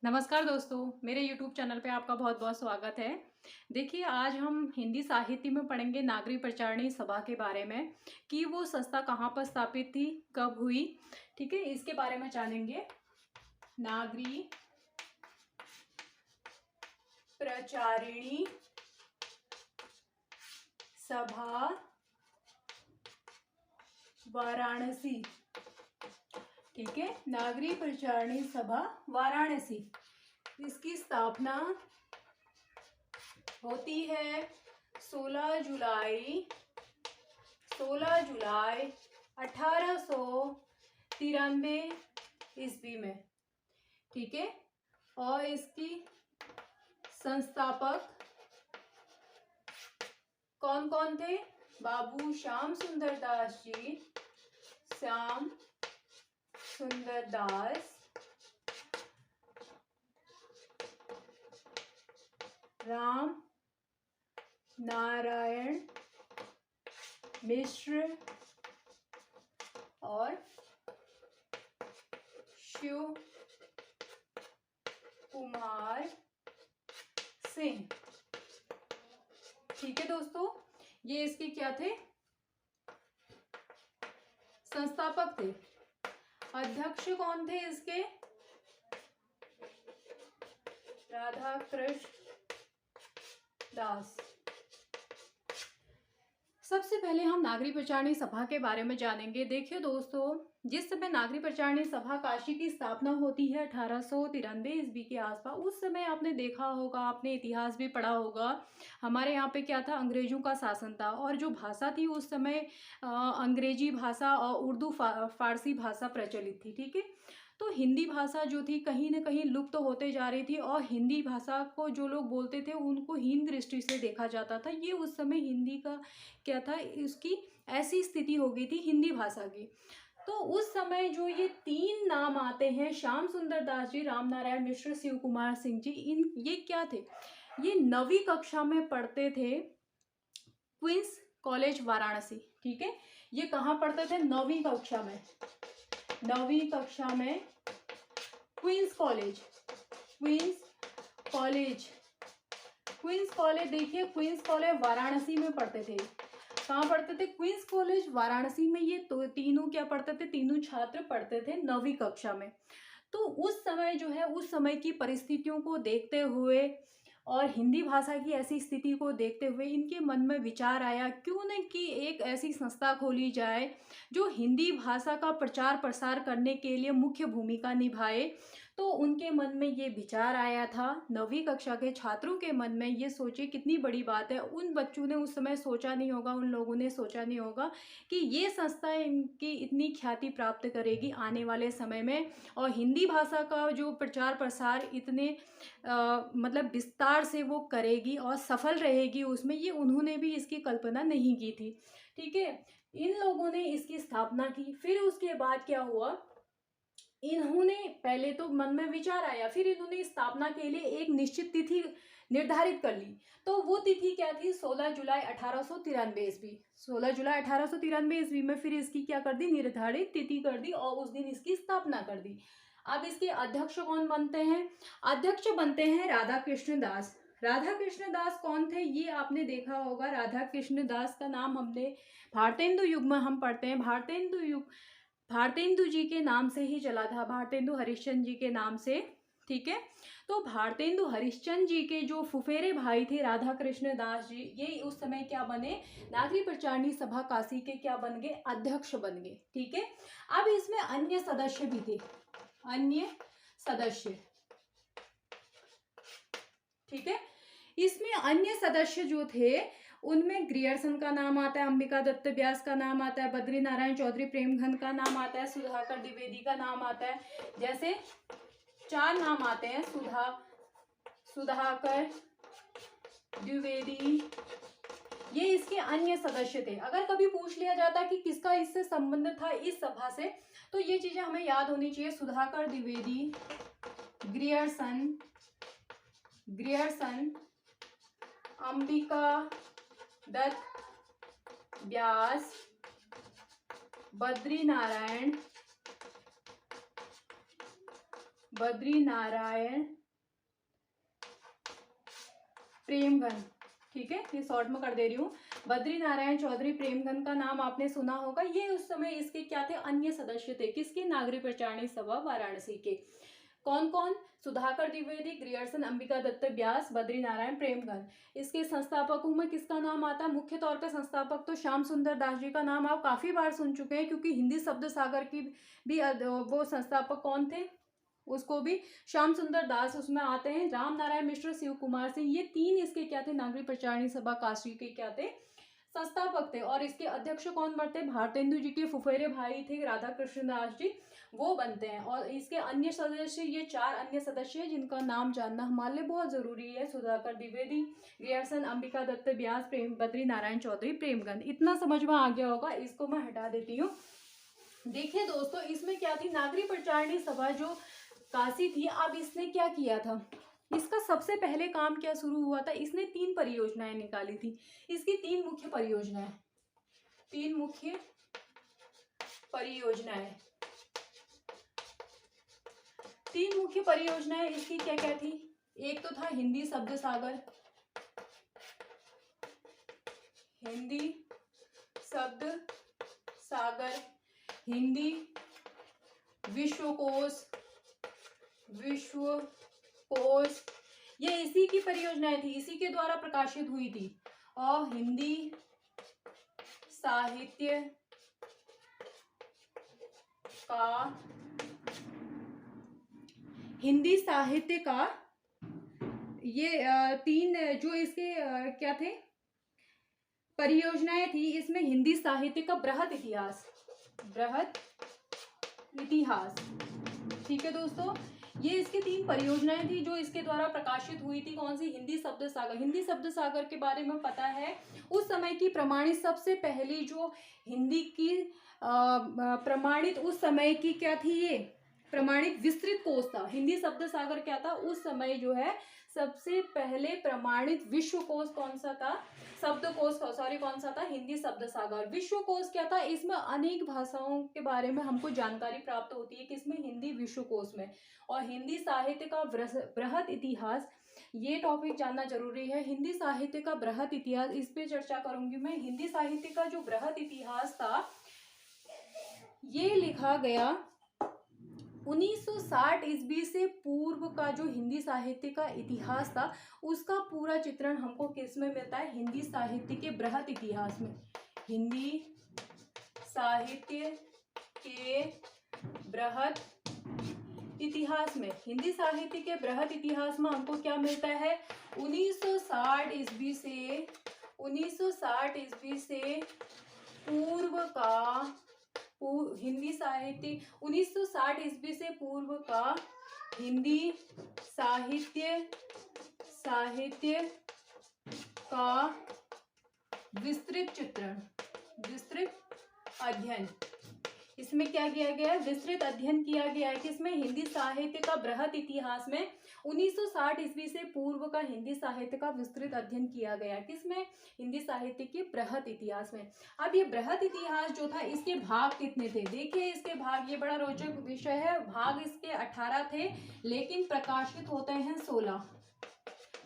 नमस्कार दोस्तों, मेरे YouTube चैनल पे आपका बहुत बहुत स्वागत है। देखिए, आज हम हिंदी साहित्य में पढ़ेंगे नागरी प्रचारणी सभा के बारे में कि वो संस्था कहाँ पर स्थापित थी, कब हुई। ठीक है, इसके बारे में जानेंगे। नागरी प्रचारिणी सभा वाराणसी। ठीक है, नागरी प्रचारणी सभा वाराणसी, इसकी स्थापना होती है 16 जुलाई 1893 ईस्वी में। ठीक है, और इसकी संस्थापक कौन कौन थे? बाबू श्याम सुंदर दास जी, श्याम सुंदर दास, राम नारायण मिश्र और शिव कुमार सिंह। ठीक है दोस्तों, ये इसके क्या थे? संस्थापक थे। अध्यक्ष कौन थे इसके? राधा कृष्ण दास। सबसे पहले हम नागरी प्रचारणी सभा के बारे में जानेंगे। देखिए दोस्तों, जिस समय नागरी प्रचारणी सभा काशी की स्थापना होती है 1893 ईस्वी के आसपास, उस समय आपने देखा होगा, आपने इतिहास भी पढ़ा होगा, हमारे यहाँ पे क्या था, अंग्रेजों का शासन था और जो भाषा थी उस समय अंग्रेजी भाषा और उर्दू फारसी भाषा प्रचलित थी। ठीक है, तो हिंदी भाषा जो थी कहीं ना कहीं लुप्त तो होते जा रही थी और हिंदी भाषा को जो लोग बोलते थे उनको हीन दृष्टि से देखा जाता था। ये उस समय हिंदी का क्या था, उसकी ऐसी स्थिति हो गई थी हिंदी भाषा की। तो उस समय जो ये तीन नाम आते हैं, श्याम सुंदर दास जी, राम नारायण मिश्र, शिव कुमार सिंह जी, ये क्या थे? ये 9वीं कक्षा में पढ़ते थे, क्वींस कॉलेज वाराणसी। ठीक है, ये कहाँ पढ़ते थे? 9वीं कक्षा में। 9वीं कक्षा में Queen's College, Queen's College, Queen's College. देखिए, क्वींस कॉलेज वाराणसी में पढ़ते थे। कहाँ पढ़ते थे? क्वींस कॉलेज वाराणसी में। ये तो तीनों क्या पढ़ते थे? तीनों छात्र पढ़ते थे 9वीं कक्षा में। तो उस समय जो है, उस समय की परिस्थितियों को देखते हुए और हिंदी भाषा की ऐसी स्थिति को देखते हुए इनके मन में विचार आया, क्यों न कि एक ऐसी संस्था खोली जाए जो हिंदी भाषा का प्रचार प्रसार करने के लिए मुख्य भूमिका निभाए। तो उनके मन में ये विचार आया था, 9वीं कक्षा के छात्रों के मन में। ये सोचे कितनी बड़ी बात है, उन बच्चों ने उस समय सोचा नहीं होगा, उन लोगों ने सोचा नहीं होगा कि ये संस्था इनकी इतनी ख्याति प्राप्त करेगी आने वाले समय में और हिंदी भाषा का जो प्रचार प्रसार इतने मतलब विस्तार से वो करेगी और सफल रहेगी उसमें, ये उन्होंने भी इसकी कल्पना नहीं की थी। ठीक है, इन लोगों ने इसकी स्थापना की। फिर उसके बाद क्या हुआ, इन्होंने पहले तो मन में विचार आया, फिर इन्होंने स्थापना के लिए एक निश्चित तिथि निर्धारित कर ली। तो वो तिथि क्या थी? 16 जुलाई 1893 ईस्वी। 16 जुलाई 1893 ईस्वी में फिर इसकी क्या कर दी? निर्धारित तिथि कर दी और उस दिन इसकी स्थापना कर दी। अब इसके अध्यक्ष कौन बनते हैं? अध्यक्ष बनते हैं राधा कृष्ण दास। राधा कृष्ण दास कौन थे? ये आपने देखा होगा, राधा कृष्ण दास का नाम हमने भारतेंदु युग में हम पढ़ते हैं। भारतेंदु युग भारतेंदु जी के नाम से ही चला था, भारतेंदु हरिश्चंद्र जी के नाम से। ठीक है, तो भारतेंदु हरिश्चंद्र जी के जो फुफेरे भाई थे राधा कृष्ण दास जी, ये उस समय क्या बने? नागरी प्रचारणी सभा काशी के क्या बन गए? अध्यक्ष बन गए। ठीक है, अब इसमें अन्य सदस्य भी थे, अन्य सदस्य। ठीक है, इसमें अन्य सदस्य जो थे उनमें ग्रियर्सन का नाम आता है, अंबिका दत्त व्यास का नाम आता है, बद्री नारायण चौधरी प्रेमघंद का नाम आता है, सुधाकर द्विवेदी का नाम आता है। जैसे 4 नाम आते हैं, सुधाकर द्विवेदी, ये इसके अन्य सदस्य थे। अगर कभी पूछ लिया जाता कि किसका इससे संबंध था इस सभा से, तो ये चीजें हमें याद होनी चाहिए। सुधाकर द्विवेदी, ग्रियर्सन, अंबिका दत्त व्यास, बद्री नारायण, बद्री नारायण प्रेमघन। ठीक है, ये शॉर्ट में कर दे रही हूँ। बद्री नारायण चौधरी प्रेमघन का नाम आपने सुना होगा। ये उस समय इसके क्या थे, अन्य सदस्य थे। किसके, नागरिक प्रचारणी सभा वाराणसी के। कौन कौन, सुधाकर द्विवेदी, ग्रियर्सन अंबिका दत्त व्यास, बद्री नारायण प्रेमघन। इसके संस्थापकों में किसका नाम आता है, मुख्य तौर पर संस्थापक तो श्याम सुंदर दास जी का नाम आप काफी बार सुन चुके हैं, क्योंकि हिंदी शब्द सागर की भी वो संस्थापक कौन थे, उसको भी श्याम सुंदर दास उसमें आते हैं। राम नारायण मिश्र, शिव कुमार सिंह, ये तीन इसके क्या थे, नागरिक प्रचारणी सभा काशी के क्या थे, संस्थापक थे। और इसके अध्यक्ष कौन बनते, भारतेंदु जी के फुफेरे भाई थे राधा कृष्ण दास जी, वो बनते हैं। और इसके अन्य सदस्य, ये 4 अन्य सदस्य हैं जिनका नाम जानना हमारे लिए बहुत जरूरी है। सुधाकर द्विवेदी, ग्रियर्सन अंबिका दत्त व्यास, बद्री नारायण चौधरी प्रेमघन। इतना समझ में आ गया होगा, इसको मैं हटा देती हूँ। देखिए दोस्तों, इसमें क्या थी, नागरिक प्रचारणी सभा जो काशी थी, अब इसने क्या किया था, इसका सबसे पहले काम क्या शुरू हुआ था, इसने 3 परियोजनाएं निकाली थी। इसकी 3 मुख्य परियोजनाएं, 3 मुख्य परियोजनाएं, 3 मुख्य परियोजनाएं इसकी क्या क्या थी। एक तो था हिंदी शब्द सागर, हिंदी शब्द सागर, हिंदी विश्वकोश, विश्वकोश, ये इसी की परियोजनाएं थी, इसी के द्वारा प्रकाशित हुई थी। और हिंदी साहित्य का, हिंदी साहित्य का, ये 3 जो इसके क्या थे परियोजनाएं थी, इसमें हिंदी साहित्य का बृहद इतिहास, बृहद इतिहास। ठीक है दोस्तों, ये इसकी 3 परियोजनाएं थी जो इसके द्वारा प्रकाशित हुई थी। कौन सी, हिंदी शब्द सागर। हिंदी शब्द सागर के बारे में पता है, उस समय की प्रमाणित सबसे पहली जो हिंदी की प्रमाणित उस समय की क्या थी, ये प्रमाणित विस्तृत कोश था। हिंदी शब्द सागर क्या था, उस समय जो है सबसे पहले प्रमाणित विश्वकोश कौन सा था, शब्दकोश, सॉरी कौन सा था, हिंदी शब्द सागर। विश्वकोश क्या था, इसमें अनेक भाषाओं के बारे में हमको जानकारी प्राप्त होती है, किसमें, हिंदी विश्वकोश में। और हिंदी साहित्य का बृहद इतिहास, ये टॉपिक जानना जरूरी है। हिंदी साहित्य का बृहद इतिहास, इस पे चर्चा करूंगी मैं। हिंदी साहित्य का जो बृहद इतिहास था, ये लिखा गया 1960 ईस्वी से पूर्व का जो हिंदी साहित्य का इतिहास था, उसका पूरा चित्रण हमको किस में मिलता है, हिंदी साहित्य के बृहद इतिहास में। हिंदी साहित्य के बृहद इतिहास में, हिंदी साहित्य के बृहद इतिहास में हमको क्या मिलता है, 1960 ईस्वी से, 1960 ईस्वी से पूर्व का हिंदी साहित्य, 1960 ईस्वी से पूर्व का हिंदी साहित्य का विस्तृत चित्रण, विस्तृत अध्ययन। इसमें क्या किया गया है, विस्तृत अध्ययन किया गया है। किसमें, हिंदी साहित्य का बृहद इतिहास में 1960 ईस्वी से पूर्व का हिंदी साहित्य का विस्तृत अध्ययन किया गया। किसमें, हिंदी साहित्य के बृहद इतिहास में। अब ये बृहद इतिहास जो था, इसके भाग कितने थे, देखिए इसके भाग, ये बड़ा रोचक विषय है। भाग इसके 18 थे, लेकिन प्रकाशित होते हैं 16।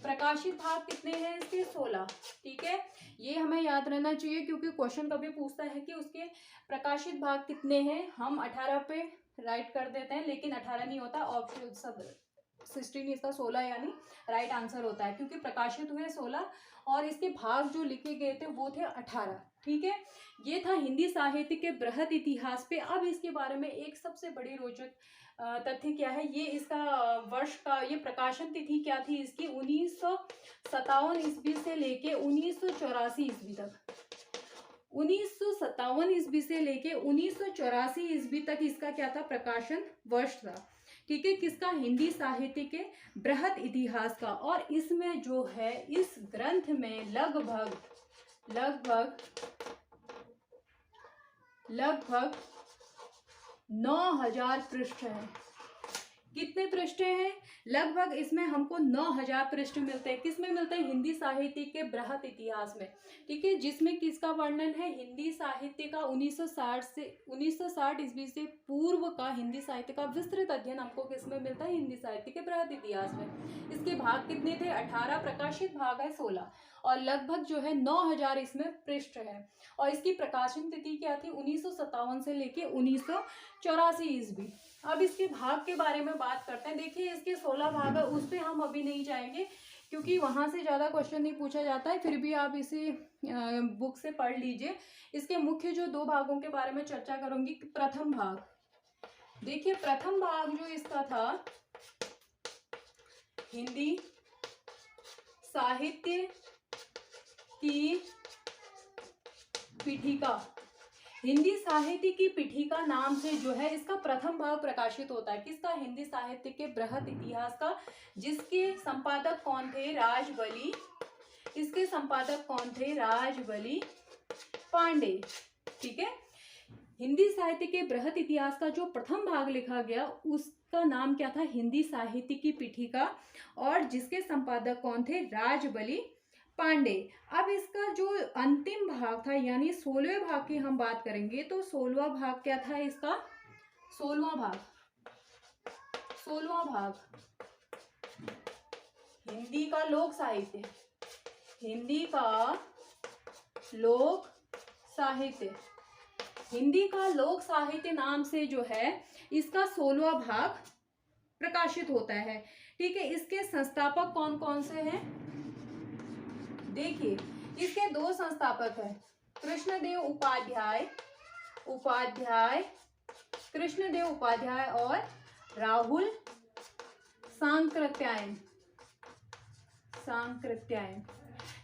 प्रकाशित भाग कितने हैं इसके, 16। ठीक है, ये हमें याद रहना चाहिए, क्योंकि क्वेश्चन कभी पूछता है कि उसके प्रकाशित भाग कितने हैं। हम 18 पे राइट कर देते हैं, लेकिन 18 नहीं होता, ऑप्शन सब 16 इसका 16 यानी राइट आंसर होता है, क्योंकि प्रकाशित हुए 16 और इसके भाग जो लिखे गए थे वो थे 18। ठीक है, ये था हिंदी साहित्य के बृहद इतिहास पे। अब इसके बारे में एक सबसे बड़ी रोचक तथ्य क्या है, ये इसका वर्ष का, ये प्रकाशन तिथि क्या थी इसकी, 1957 ईस्वी से लेके 1984 ईस्वी तक। 1957 ईस्वी से लेके 1984 ईस्वी तक इसका क्या था, प्रकाशन वर्ष था। ठीक है, किसका, हिंदी साहित्य के बृहद इतिहास का। और इसमें जो है, इस ग्रंथ में लगभग 9000 पृष्ठ हैं। कितने पृष्ठ हैं? लगभग इसमें हमको 9000 पृष्ठ मिलते हैं। किस में मिलते हैं? हिंदी साहित्य के बृहत इतिहास में। ठीक है, जिसमें किसका वर्णन है? हिंदी साहित्य का 1960 ईस्वी से पूर्व का हिंदी साहित्य का विस्तृत अध्ययन हमको किसमें मिलता है? हिंदी साहित्य के बृहत इतिहास में। इसके भाग कितने थे? 18, प्रकाशित भाग है 16, और लगभग जो है 9000 इसमें पृष्ठ है। और इसकी प्रकाशन तिथि क्या थी? 1957 से लेके 1984 ईस्वी। अब इसके भाग के बारे में बात करते हैं। देखिए, इसके 16 भाग है, उस पर हम अभी नहीं जाएंगे क्योंकि वहां से ज़्यादा क्वेश्चन नहीं पूछा जाता है। फिर भी आप इसे बुक से पढ़ लीजिए। इसके मुख्य जो 2 भागों के बारे में चर्चा करूंगी। प्रथम भाग, देखिए प्रथम भाग जो इसका था, हिंदी साहित्य की पीठिका। हिंदी साहित्य की पीठिका नाम से जो है इसका प्रथम भाग प्रकाशित होता है। किसका? हिंदी साहित्य के बृहत इतिहास का, जिसके संपादक कौन थे? राजबली। इसके संपादक कौन थे? राजबली पांडे। ठीक है, हिंदी साहित्य के बृहत इतिहास का जो प्रथम भाग लिखा गया उसका नाम क्या था? हिंदी साहित्य की पीठिका, और जिसके संपादक कौन थे? राजबली पांडे। अब इसका जो अंतिम भाग था, यानी 16वें भाग की हम बात करेंगे, तो 16वां भाग क्या था इसका? 16वां भाग हिंदी का लोक साहित्य। हिंदी का लोक साहित्य, हिंदी का लोक साहित्य नाम से जो है इसका 16वां भाग प्रकाशित होता है। ठीक है, इसके संस्थापक कौन कौन से हैं? देखिए, इसके 2 संस्थापक हैं, कृष्णदेव उपाध्याय और राहुल सांकृत्यायन।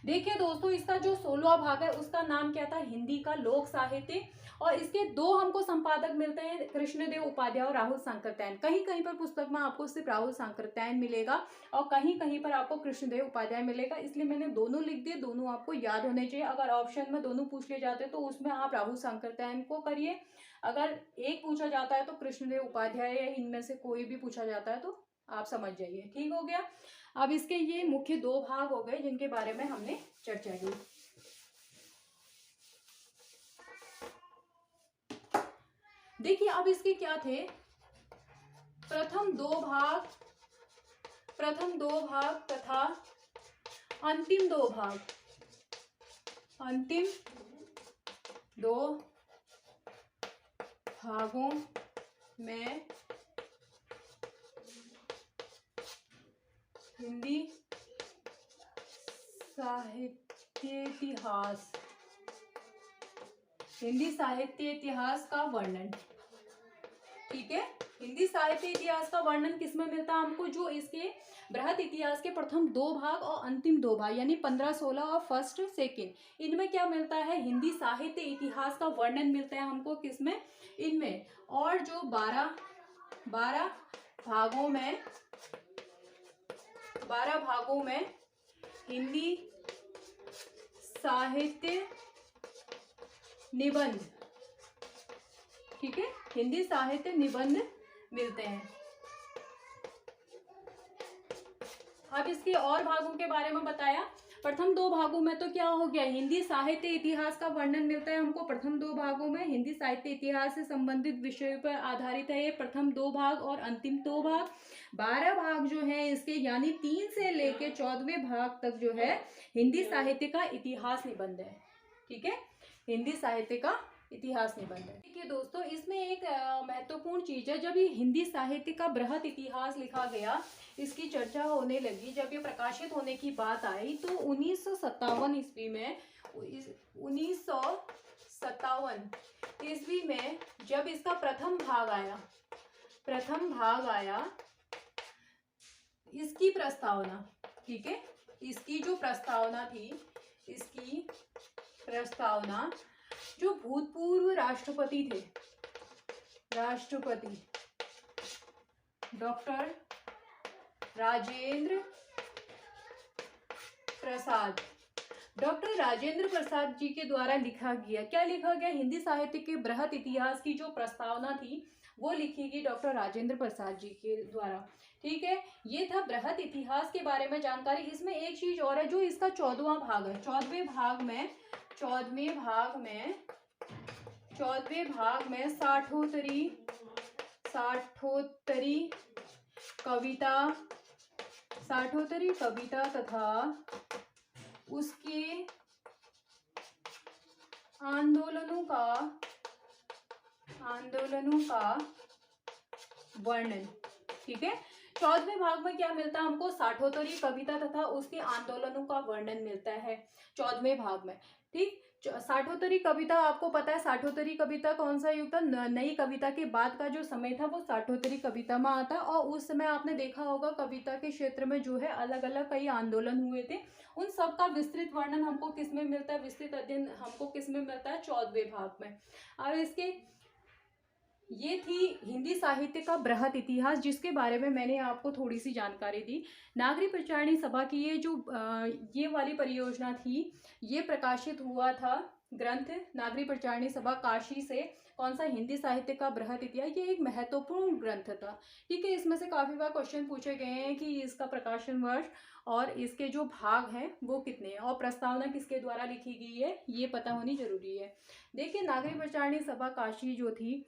देखिए दोस्तों, इसका जो 16वां भाग है उसका नाम क्या था? हिंदी का लोक साहित्य, और इसके 2 हमको संपादक मिलते हैं, कृष्णदेव उपाध्याय और राहुल सांकृत्यायन। कहीं कहीं पर पुस्तक में आपको सिर्फ राहुल सांकृत्यायन मिलेगा और कहीं कहीं पर आपको कृष्णदेव उपाध्याय मिलेगा, इसलिए मैंने दोनों लिख दिए। दोनों आपको याद होने चाहिए। अगर ऑप्शन में दोनों पूछ लिए जाते तो उसमें आप राहुल सांकृत्यायन को करिए, अगर एक पूछा जाता है तो कृष्णदेव उपाध्याय, या इनमें से कोई भी पूछा जाता है तो आप समझ जाइए। ठीक हो गया। अब इसके ये मुख्य 2 भाग हो गए जिनके बारे में हमने चर्चा की। देखिए, अब इसके क्या थे? प्रथम दो भाग तथा अंतिम 2 भाग। अंतिम 2 भागों में हिंदी साहित्य इतिहास का वर्णन। ठीक है, हिंदी साहित्य इतिहास का वर्णन किसमें मिलता है हमको? जो इसके बृहत इतिहास के प्रथम 2 भाग और अंतिम 2 भाग, यानी 15-16 और फर्स्ट सेकेंड, इनमें क्या मिलता है? हिंदी साहित्य इतिहास का वर्णन मिलता है हमको। किसमें? इनमें। और जो 12 भागों में हिंदी साहित्य निबंध, ठीक है, हिंदी साहित्य निबंध मिलते हैं। अब इसके और भागों के बारे में बताया। प्रथम 2 भागों में तो क्या हो गया? हिंदी साहित्य इतिहास का वर्णन मिलता है हमको प्रथम 2 भागों में। हिंदी साहित्य इतिहास से संबंधित विषयों पर आधारित है ये प्रथम 2 भाग और अंतिम 2 भाग। 12 भाग जो है इसके, यानी 3 से लेके 14वें भाग तक जो है हिंदी साहित्य का इतिहास निबंध है। ठीक है, हिंदी साहित्य का इतिहास निबंध है। देखिए दोस्तों, इसमें एक महत्वपूर्ण चीज है। जब ये हिंदी साहित्य का बृहत इतिहास लिखा गया, इसकी चर्चा होने लगी, जब ये प्रकाशित होने की बात आई, तो 1957 ईस्वी में 1957 ईस्वी में जब इसका प्रथम भाग आया, इसकी प्रस्तावना, ठीक है, इसकी जो प्रस्तावना थी, इसकी प्रस्तावना जो भूतपूर्व राष्ट्रपति थे, राष्ट्रपति डॉक्टर राजेंद्र प्रसाद जी के द्वारा लिखा गया। क्या लिखा गया? हिंदी साहित्य के बृहत इतिहास की जो प्रस्तावना थी वो लिखी गई डॉक्टर राजेंद्र प्रसाद जी के द्वारा। ठीक है, ये था बृहद इतिहास के बारे में जानकारी। इसमें एक चीज और है, जो इसका 14वां भाग है, 14वें भाग में साठोत्तरी कविता तथा उसके आंदोलनों का वर्णन। ठीक है, 14वें भाग में क्या मिलता है हमको? साठोत्तरी कविता तथा उसके आंदोलनों का वर्णन मिलता है 14वें भाग में। ठीक, साठोत्तरी कविता, आपको पता है साठोत्तरी कविता कौन सा युग था? नई कविता के बाद का जो समय था वो साठोत्तरी कविता में आता है। और उस समय आपने देखा होगा कविता के क्षेत्र में जो है अलग अलग कई आंदोलन हुए थे। उन सब का विस्तृत वर्णन हमको किस में मिलता है? विस्तृत अध्ययन हमको किस में मिलता है? 14वें भाग में। अब इसके ये थी हिंदी साहित्य का बृहद इतिहास, जिसके बारे में मैंने आपको थोड़ी सी जानकारी दी। नागरी प्रचारणी सभा की ये जो ये वाली परियोजना थी, ये प्रकाशित हुआ था ग्रंथ नागरी प्रचारणी सभा काशी से। कौन सा? हिंदी साहित्य का बृहद इतिहास। ये एक महत्वपूर्ण ग्रंथ था। ठीक है, इसमें से काफी बार क्वेश्चन पूछे गए हैं कि इसका प्रकाशन वर्ष और इसके जो भाग हैं वो कितने हैं, और प्रस्तावना किसके द्वारा लिखी गई है ये पता होनी जरूरी है। देखिए, नागरी प्रचारणी सभा काशी जो थी,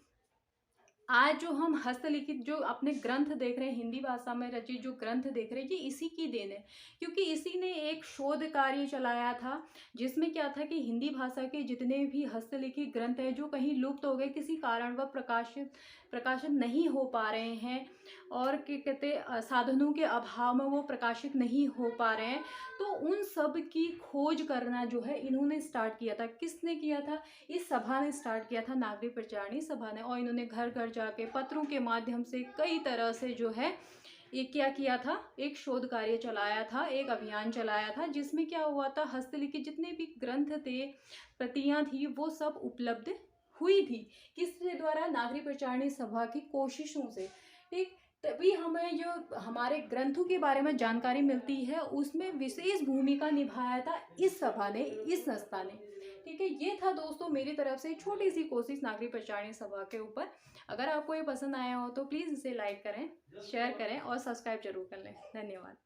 आज जो हम हस्तलिखित जो अपने ग्रंथ देख रहे हैं, हिंदी भाषा में रचित जो ग्रंथ देख रहे हैं, ये इसी की देन है। क्योंकि इसी ने एक शोध कार्य चलाया था, जिसमें क्या था कि हिंदी भाषा के जितने भी हस्तलिखित ग्रंथ हैं जो कहीं लुप्त हो गए, किसी कारण वह प्रकाशित नहीं हो पा रहे हैं, और क्या कहते साधनों के अभाव में वो प्रकाशित नहीं हो पा रहे हैं, तो उन सब की खोज करना जो है इन्होंने स्टार्ट किया था। किसने किया था? इस सभा ने स्टार्ट किया था, नागरी प्रचारणी सभा ने। और इन्होंने घर घर जाके पत्रों के माध्यम से कई तरह से जो है ये क्या किया था? एक शोध कार्य चलाया था, एक अभियान चलाया था, जिसमें क्या हुआ था? हस्तलिखित जितने भी ग्रंथ थे, प्रतियां थी, वो सब उपलब्ध हुई थी। किसके द्वारा? नागरी प्रचारणी सभा की कोशिशों से। ठीक, तभी हमें जो हमारे ग्रंथों के बारे में जानकारी मिलती है, उसमें विशेष भूमिका निभाया था इस सभा ने, इस संस्था ने। ठीक है, ये था दोस्तों मेरी तरफ से छोटी सी कोशिश नागरी प्रचारणी सभा के ऊपर। अगर आपको ये पसंद आया हो तो प्लीज़ इसे लाइक करें, शेयर करें और सब्सक्राइब जरूर कर लें। धन्यवाद।